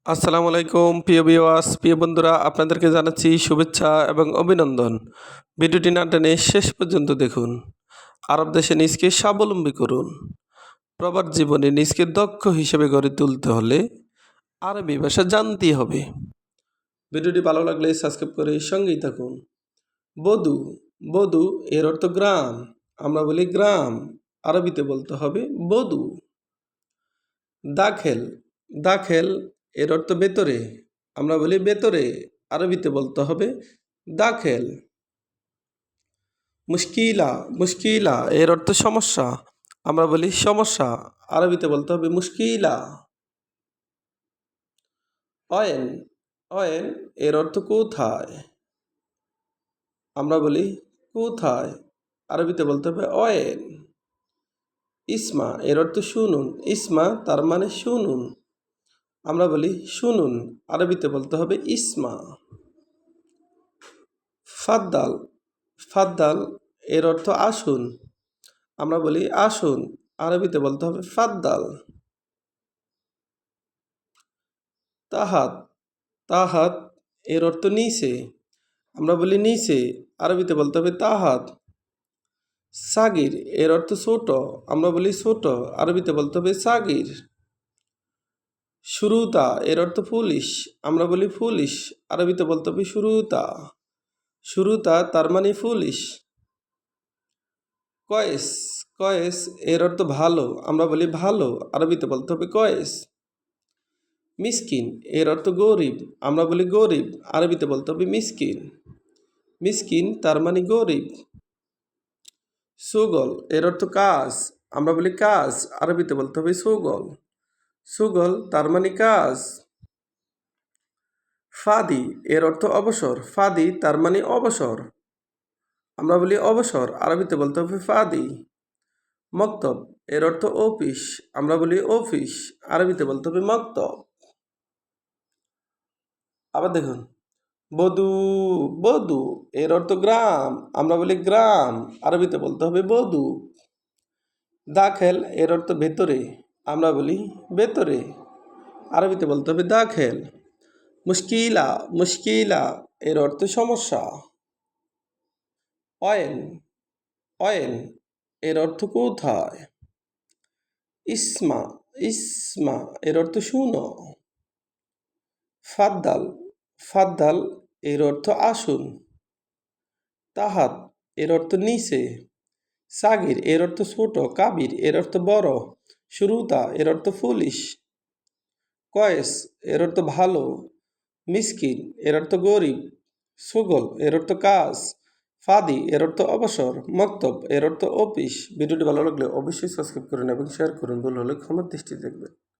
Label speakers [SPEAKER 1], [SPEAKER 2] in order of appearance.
[SPEAKER 1] আসসালামু আলাইকুম প্রিয় ভিউয়ার্স, প্রিয় বন্ধুরা, আপনাদেরকে জানাচ্ছি শুভেচ্ছা এবং অভিনন্দন। ভিডিওটি না টেনে শেষ পর্যন্ত দেখুন। আরব দেশে নিজকে স্বাবলম্বী করুন। প্রবাস জীবনে নিজকে দক্ষ হিসেবে গড়ে তুলতে হলে আরবি ভাষা জানতেই হবে। ভিডিওটি ভালো লাগলে সাবস্ক্রাইব করে সঙ্গেই থাকুন। বধূ, বধূ এর অর্থ গ্রাম। আমরা বলি গ্রাম, আরবিতে বলতে হবে বধূ। দাখেল, দাখেল এর অর্থ ভেতরে। আমরা বলি ভেতরে, আরবিতে বলতে হবে দাখেল। মুশকিলা, মুশকিলা এর অর্থ সমস্যা। আমরা বলি সমস্যা, আরবিতে বলতে হবে মুশকিলা। অয়েন, অয়েন এর অর্থ কোথায়। আমরা বলি কোথায়, আরবিতে বলতে হবে অয়েন। ইসমা এর অর্থ শুনুন। ইসমা তার মানে শুনুন। আমরা বলি শুনুন, আরবিতে বলতে হবে ইসমা। ফাদ্দাল, ফাদ্দাল এর অর্থ আসুন। আমরা বলি আসুন, আরবিতে বলতে হবে ফাদ্দাল। তাহাত, তাহাত এর অর্থ নিচে। আমরা বলি নিচে, আরবিতে বলতে হবে তাহাত। সাগির এর অর্থ ছোট। আমরা বলি ছোট, আরবিতে বলতে হবে সাগির। শুরুতা এর অর্থ পুলিশ। আমরা বলি পুলিশ, আরবিতে বলতে হবে শুরুতা। শুরুতা তার মানে পুলিশ। কয়েস, কয়েস এর অর্থ ভালো। আমরা বলি ভালো, আরবিতে বলতে হবে কয়েস। মিসকিন এর অর্থ গরিব। আমরা বলি গরিব, আরবিতে বলতে হবে মিসকিন। মিসকিন তার মানে গরিব। সুগল এর অর্থ কাজ। আমরা বলি কাজ, আরবিতে বলতে হবে সুগল। সুগল তার মানে কাজ। ফাদি এর অর্থ অবসর। ফাদি তার মানে অবসর। আমরা বলি অবসর, আরবিতে বলতে হবে ফাদি। মক্তব এর অর্থ অফিস। আমরা বলি অফিস, আরবিতে বলতে হবে মক্তব। আবার দেখুন, বধূ, বধূ এর অর্থ গ্রাম। আমরা বলি গ্রাম, আরবিতে বলতে হবে বধূ। দাখেল এর অর্থ ভেতরে। আমরা বলি ভেতরে, আরবিতে বলতে হবে দাখেল। মুশকিলা, মুশকিলা এর অর্থ সমস্যা। অয়েন, অয়েন এর অর্থ কোথায়। ইসমা, ইসমা এর অর্থ শুনো। ফাদ্দাল, ফাদ্দাল এর অর্থ আসুন। তাহাত এর অর্থ নিচে। সাগির এর অর্থ ছোট। কাবির এর অর্থ বড়। শুরুতা এর অর্থ পুলিশ। কয়েস এর অর্থ ভালো। মিসকিন এর অর্থ গরিব। সুগল এর অর্থ কাজ। ফাদি এর অর্থ অবসর। মক্তব এর অর্থ অফিস। ভিডিওটি ভালো লাগলে অবশ্যই সাবস্ক্রাইব করুন এবং শেয়ার করুন। ভুল হলে ক্ষমার দৃষ্টি দেখবেন।